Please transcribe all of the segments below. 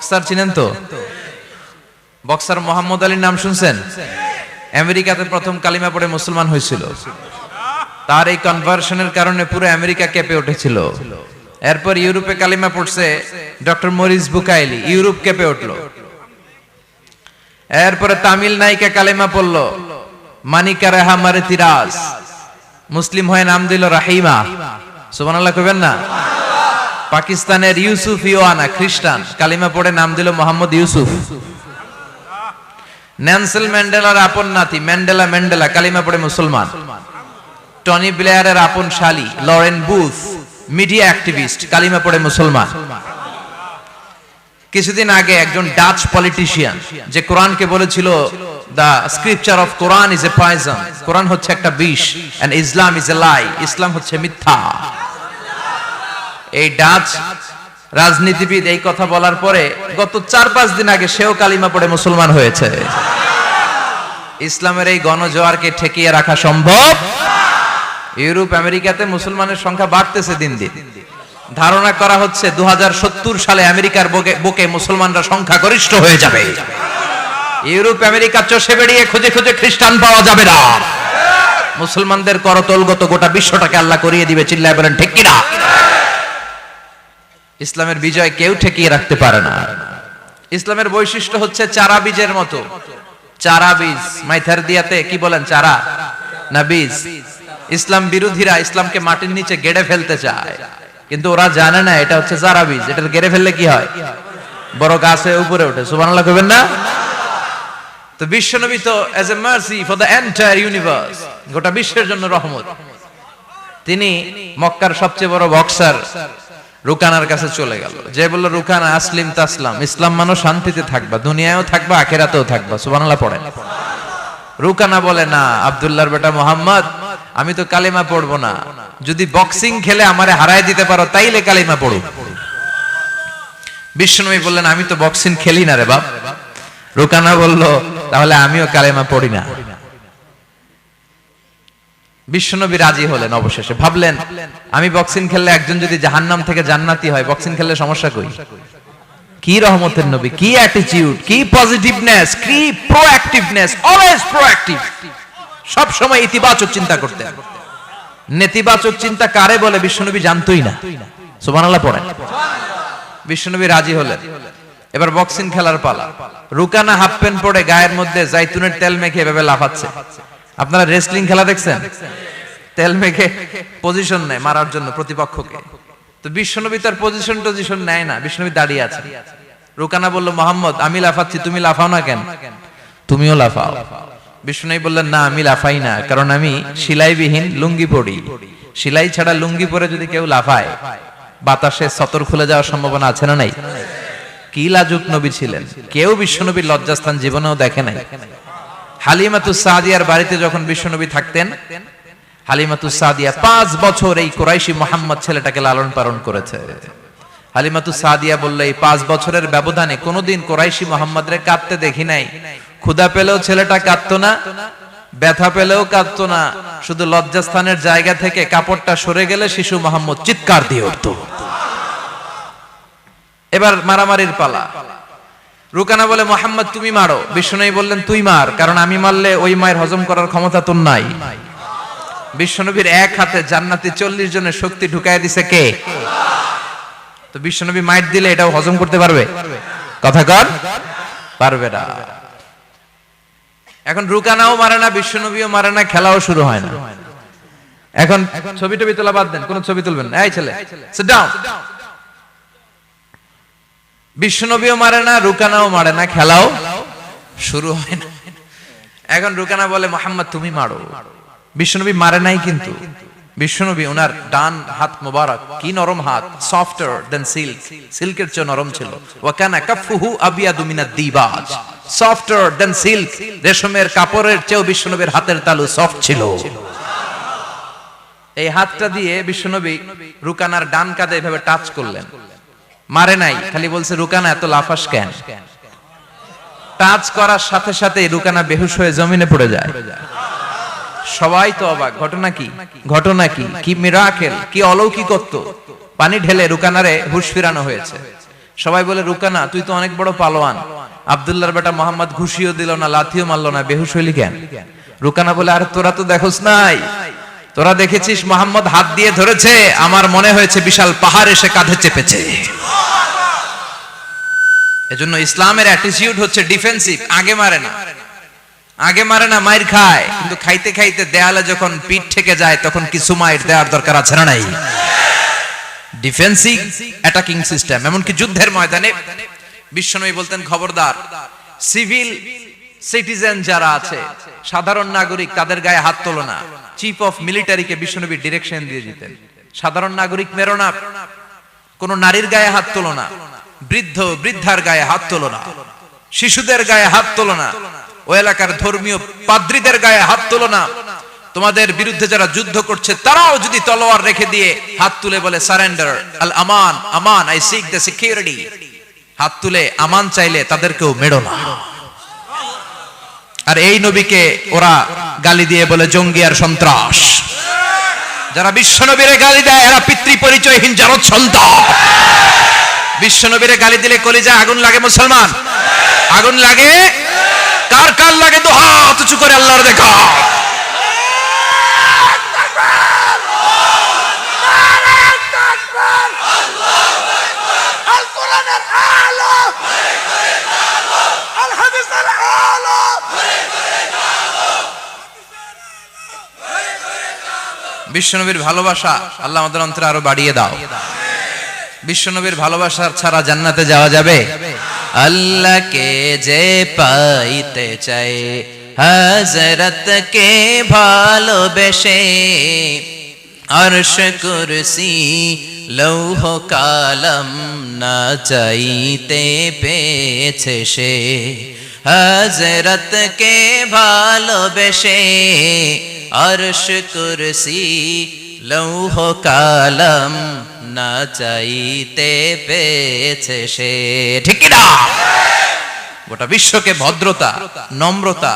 Boxer চিনেন তো? Boxer Muhammad আলীর নাম শুনছেন? আমেরিকাতে প্রথম কালিমা পড়ে মুসলমান হয়েছিল। তার এই কনভার্সনের কারণে পুরো আমেরিকা কেঁপে উঠেছিল। এরপর ইউরোপে কালিমা পড়ছে ডক্টর মরিস বুকাইলি, ইউরোপ কেঁপে উঠলো। এরপরে তামিল নায়িকা কালিমা পড়লো মানিকা রেহা মারেতিরাজ, মুসলিম হয়ে নাম দিল রাহিমা। সুবহানাল্লাহ কইবেন না? পাকিস্তানের ইউসুফ ইওয়ানা খ্রিস্টান, কালিমা পড়ে নাম দিল মোহাম্মদ ইউসুফ। নেলসন ম্যান্ডেলার আপন নাতি ম্যান্ডেলা কালিমা পড়ে মুসলমান। টনি ব্লেয়ারের আপন শালী লরেন বুথ, মিডিয়া অ্যাক্টিভিস্ট, কালিমা পড়ে মুসলমান। কিছুদিন আগে একজন ডাচ পলিটিশিয়ান যে কোরআনকে বলেছিল the scripture of Quran is a poison, কোরআন হচ্ছে একটা বিষ, এন্ড ইসলাম ইজ এ লাই, ইসলাম হচ্ছে মিথ্যা। এই ডাচ রাজনীতিবিদ এই কথা বলার পরে গত 4-5 দিন আগে সেও কালিমা পড়ে মুসলমান হয়েছে। ইসলামের এই গণজোয়ারকে ঠেকিয়ে রাখা সম্ভব? ইউরোপ আমেরিকাতে মুসলমানের সংখ্যা বাড়তেছে দিন দিন। ধারণা করা হচ্ছে 2070 সালে আমেরিকার বুকে মুসলমানরা সংখ্যা গরিষ্ঠ হয়ে যাবে। ইউরোপ আমেরিকা চষে বেরিয়ে খুঁজে খুঁজে খ্রিস্টান পাওয়া যাবে না। মুসলমানদের করতলগত গোটা বিশ্বটাকে আল্লাহ করিয়ে দিবে। চিল্লায় বলেন ঠিক কিনা? ইসলামের বিজয় কেউ ঠেকিয়ে রাখতে পারে না। ইসলামের বৈশিষ্ট্য হচ্ছে চারা বীজের মতো। চারা বীজ মাইথার দিয়াতে কি বলেন, চারা না বীজ? ইসলাম বিরোধীরা ইসলামকে মাটির নিচে গেড়ে ফেলতে চায়, কিন্তু ওরা জানে না এটা হচ্ছে চারা বীজ। এটা গেড়ে ফেললে কি হয়? বড় গাছে উপরে ওঠে। সুবহানাল্লাহ কইবেন না? তো বিশ্বনবী তো as a mercy for the entire universe, গোটা বিশ্বের জন্য রহমত। তিনি মক্কার সবচেয়ে বড় বক্সার রুকানার কাছে চলে গেল, যে বলল রুকানা আসলিম তাসলাম, ইসলাম মানো শান্তিতে থাকবা, দুনিয়ায়ও থাকবা আখিরাতেও থাকবা। সুবহানাল্লাহ পড়েন। রুকানা বলে না আব্দুল্লাহর বেটা মোহাম্মদ, আমি তো কালিমা পড়বো না, যদি বক্সিং খেলে আমারে হারায় দিতে পারো তাইলে কালিমা পড়ো। বিশ্বনবী বললেন আমি তো বক্সিং খেলি না রে বাপ। রুকানা বলল তাহলে আমিও কালিমা পড়ি না। বিশ্বনবী রাজি হলেন অবশেষে। ভাবলেন আমি বক্সিং খেললে একজন যদি জাহান্নাম থেকে জান্নাতি হয়, বক্সিং খেললে সমস্যা কই? কি রহমতের নবী, কি অ্যাটিটিউড, কি পজিটিভনেস, কি প্রোঅ্যাক্টিভনেস, অলওয়েজ প্রোঅ্যাক্টিভ। সব সময় ইতিবাচক চিন্তা করতেন। নেতিবাচক চিন্তা কারে বলে বিশ্বনবী জানতই না। সুবহানাল্লাহ পড়েন। বিশ্বনবী রাজি হলেন। এবার বক্সিং খেলার পালা। রুকানা হাফ প্যান্ট পরে গায়ের মধ্যে জাইতুনের তেল মেখে এভাবে লাফাচ্ছে। আপনারা রেসলিং খেলা দেখছেন? তেল মেখে পজিশন নেয় মারার জন্য প্রতিপক্ষকে। তো বিশ্বনবী তার পজিশন নেয় না, বিশ্বনবী দাঁড়িয়ে আছে। রুকানা বলল মোহাম্মদ আমি লাফাচ্ছি, তুমি লাফাও না কেন? তুমিও লাফাও। বিশ্বনবী বললেন না আমি লাফাই না, কারণ আমি সেলাইবিহীন লুঙ্গি পরি। সেলাই ছাড়া লুঙ্গি পরে যদি কেউ লাফায় বাতাসে সতর খুলে যাওয়ার সম্ভাবনা আছে না নাই? কি লাজুক নবী ছিলেন, কেউ বিশ্বনবীর লজ্জাস্থান জীবনেও দেখে নাই। হালিমাতুস সাদিয়ার বাড়িতে যখন বিশ্বনবী থাকতেন, হালিমাতুস সাদিয়া 5 বছর এই কুরাইশি মুহাম্মদ ছেলেটাকে লালন পালন করেছে। হালিমাতুস সাদিয়া বলল এই 5 বছরের ব্যবধানে কোনোদিন কুরাইশি মুহাম্মদরে কাঁদতে দেখি নাই। ক্ষুধা পেলেও ছেলেটা কাঁদতো না, ব্যথা পেলেও কাঁদতো না, শুধু লজ্জাস্থানের জায়গা থেকে কাপড়টা সরে গেলে শিশু মুহাম্মদ চিৎকার দিয়ে উঠতো। এবার মারামারির পালা। রুকানা বলে মোহাম্মদ তুমি মারো। বিশ্বনবী বললেন তুই মার, কারণ আমি মারলে ওই মায়ের হজম করার ক্ষমতা তোর নাই। বিশ্বনবীর এক হাতে জান্নাতি 40 জনের শক্তি ঢুকায় দিছে কে? তো বিশ্বনবী মাইট দিলে এটাও হজম করতে পারবে? কথা কর, পারবে না। এখন রুকানাও মারে না, বিশ্বনবীও মারে না, খেলাও শুরু হয় না। এখন ছবি টবি তোলা বাদ দেন, কোন ছবি তুলবেন না। এই ছেলে সিট ডাউন। বিশ্বনবীও মারে না, রুকানাও মারে না, খেলাও শুরু হয় না। এখন রুকানা বলে মোহাম্মদ তুমি মারো। বিশ্বনবী মারে নাই, কিন্তু বিশ্বনবী ওনার ডান হাত মোবারক কি নরম হাত, সফটার দেন সিল্ক, সিল্কের চেয়ে নরম ছিল। ওয়া কানা কাফুহু আবিয়াদু মিনাদ দিবাজ, সফটার দেন সিল্ক, রেশমের কাপড়ের চেয়েও বিশ্বনবীর হাতের তালু সফট ছিল। এই হাতটা দিয়ে বিশ্বনবী রুকানার ডান কাঁধে এভাবে টাচ করলেন। মারে নাই, খালি বলছে রুকানা এত লাফাস কেন? টাচ করার সাথে সাথে রুকানা বেহুশ হয়ে জমিনে পড়ে যায়। সবাই তো অবাক, ঘটনা কি? ঘটনা কি? কি মিরাকেল, কি অলৌকিকত্ব! পানি ঢেলে রুকানারে হুঁশ ফিরানো হয়েছে। সবাই বলে রুকানা তুই তো অনেক বড় পালোয়ান, আব্দুল্লাহর বেটা মোহাম্মদ ঘুষিও দিল না, লাথিও মারলো না, বেহুশ হইলি কেন? রুকানা বলে আর তোরা তো দেখোস নাই, তোরা দেখেছিস মোহাম্মদ হাত দিয়ে ধরেছে, আমার মনে হয়েছে বিশাল পাহাড় এসে কাঁধে চেপেছে। এজন্য ইসলামের অ্যাটিটিউড হচ্ছে ডিফেন্সিভ, আগে মারে না, আগে মারে না, মাইর খায়, কিন্তু খাইতে খাইতে দেয়ালে যখন পিঠ থেকে যায় তখন কিছু মাইর দেওয়ার দরকার আছে না নাই? Defensive attacking system. এমনকি যুদ্ধের ময়দানে বিশ্বনবী বলতেন খবরদার, সিভিল সিটিজেন যারা আছে, সাধারণ নাগরিক, তাদের গায়ে হাত তোলো না। চিফ অফ মিলিটারিকে বিশ্বনবী ডিরেকশন দিয়ে দিতেন, সাধারণ নাগরিক মেরো না, কোন নারীর গায়ে হাত তোলো না, বৃদ্ধ বৃদ্ধার গায়ে হাত তোলো না, শিশুদের গায়ে হাত তোলো না, ওই এলাকার ধর্মীয় পাদ্রীদের গায়ে হাত তোলো না। তোমাদের বিরুদ্ধে যারা যুদ্ধ করছে তারাও যদি তলোয়ার রেখে দিয়ে হাত তুলে বলে surrender, Al Aman, Aman, I sick the security, হাত তুলে আমান চাইলে তাদেরকেও মেরো না। আর এই নবীকে ওরা গালি দিয়ে বলে জঙ্গি আর সন্ত্রাস। যারা বিশ্বনবীরে গালি দেয় এরা পিতৃ পরিচয়হীন জারদ সন্তান। বিশ্বনবীরে গালি দিলে কলিজা আগুন লাগে মুসলমান, আগুন লাগে। কার কার লাগে তো হাত উঁচু করে আল্লাহর দেখা। বিশ্বনবীর ভালোবাসা আল্লাহ আমাদের অন্তরে আরো বাড়িয়ে দাও। বিশ্বনবীর ভালোবাসা ছাড়া জান্নাতে যাওয়া যাবে? আল্লাহকে যে পাইতে চায় হযরতকে ভালোবেসে, আরশ কুরসি লৌহ কালাম না চাইতে পেয়েছে সে। হযরতকে ভালোবেসে আরশ কুরসি লৌহ কালাম না চাইতে পেয়েছে সে। ঠিক না? গোটা বিশ্বকে ভদ্রতা, নম্রতা,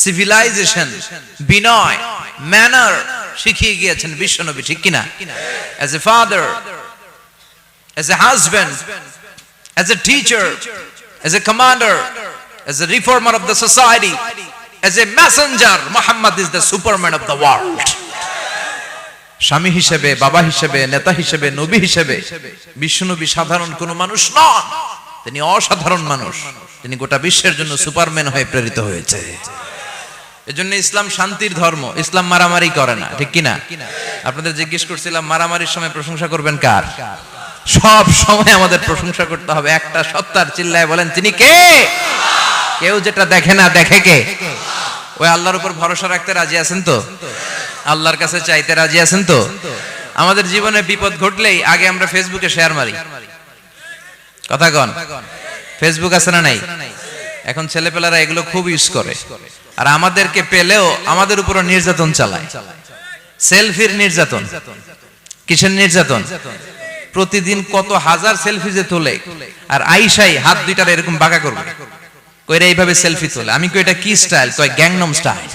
সিভিলাইজেশন, বিনয়, ম্যানার শিখিয়ে গিয়েছেন বিশ্বনবী। ঠিক কিনা? As a father, as a husband, as a teacher, as a commander, as a reformer of the society, as a messenger, Muhammad is the superman of the world. স্বামী হিসেবে, বাবা হিসেবে, নেতা হিসেবে, নবী হিসেবে বিশ্বনবী সাধারণ কোন মানুষ নন, তিনি অসাধারণ মানুষ। তিনি গোটা বিশ্বের জন্য সুপারম্যান হয়ে প্রেরিত হয়েছে। এজন্য ইসলাম শান্তির ধর্ম, ইসলাম মারামারি করে না। ঠিক কিনা? আপনাদের জিজ্ঞেস করছিলাম মারামারির সময় প্রশংসা করবেন কার? সব সময় আমাদের প্রশংসা করতে হবে একটা সত্তার। চিল্লায় বলেন তিনি কে? কেউ যেটা দেখে না দেখে কে? ওই আল্লাহর উপর ভরসা রাখতে রাজি আছেন তো? আল্লাহর কাছে চাইতে রাজি আছেন তো? আমাদের জীবনে বিপদ ঘটলেই আগে আমরা ফেসবুকে শেয়ার মারি। কথা কন, ফেসবুক আছে না নাই? এখন ছেলেপেলারা এগুলো খুব ইউজ করে। আর আমাদেরকে পেলেও আমাদের উপর নির্যাতন চালায়। সেলফির নির্যাতন। কিসের নির্যাতন? প্রতিদিন কত হাজার সেলফি যে তোলে, আর আইসাই হাত দুইটার এরকম বাঁকা করবে, কইরা এইভাবে সেলফি তোলে। আমি কই এটা কি স্টাইল? কয় গ্যাংনম স্টাইল।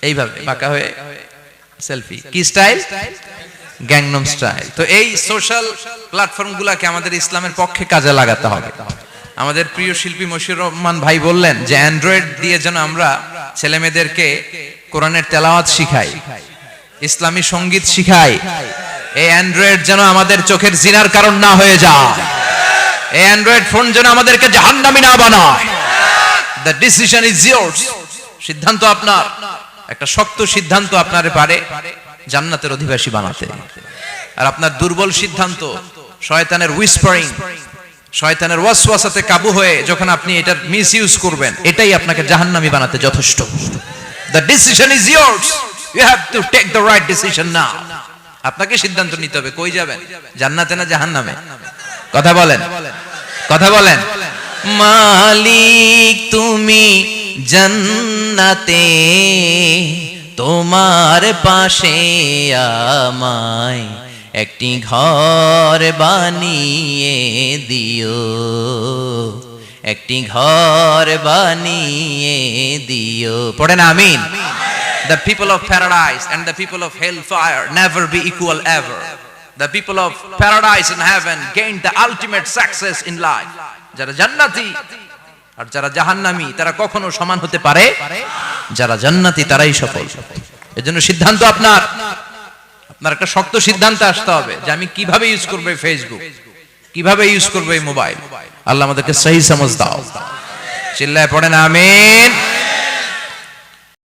এইভাবে বাঁকা হয়ে সেলফি। কি স্টাইল? Gangnam style. তো এই সোশ্যাল প্ল্যাটফর্মগুলোকে আমাদের ইসলামের পক্ষে কাজে লাগাতে হবে। আমাদের প্রিয় শিল্পী মশিউর রহমান ভাই বললেন যে অ্যান্ড্রয়েড দিয়ে যেন আমরা ছেলে মেয়েদেরকে কোরআনের তেলাওয়াত শিখাই, ইসলামী সঙ্গীত শিখাই। এই অ্যান্ড্রয়েড যেন আমাদের চোখের জিনার কারণ না হয়ে যায়। এই অ্যান্ড্রয়েড ফোন যেন আমাদেরকে জাহান্নামী না বানায়। The decision is years. সিদ্ধান্ত আপনার। একটা শক্ত সিদ্ধান্ত আপনারে পারে জান্নাতের অধিবাসী বানাতে। আর আপনার দুর্বল সিদ্ধান্ত, শয়তানের হুইসপারিং, শয়তানের ওয়াসওয়াসাতে কাবু হয়ে যখন আপনি এটার মিসইউজ করবেন, এটাই আপনাকে জাহান্নামী বানাতে যথেষ্ট। The decision is yours. You have to take the right decision now. আপনাকে সিদ্ধান্ত নিতে হবে কই যাবেন, জান্নাতে না জাহান্নামে? কথা বলেন, কথা বলেন। মালিক তুমি জান্নাতে, তোমার পাশে আমায় একটি ঘর বানিয়ে দিও, একটি ঘর বানিয়ে দিও। পড়েন আমিন। The people of paradise and the people of hellfire never be equal ever. The people of paradise and heaven gained the ultimate success in life. যারা জান্নাতি আর যারা জাহান্নামী তারা কখনো সমান হতে পারে? যারা জান্নাতি তারাই সফল। এজন্য সিদ্ধান্ত আপনার একটা শক্ত সিদ্ধান্ত আসতে হবে যে আমি কিভাবে ইউজ করব এই ফেসবুক, কিভাবে ইউজ করব এই মোবাইল। আল্লাহ আমাদেরকে সহি সমঝ দাও। চিল্লায় পড়েন আমিন।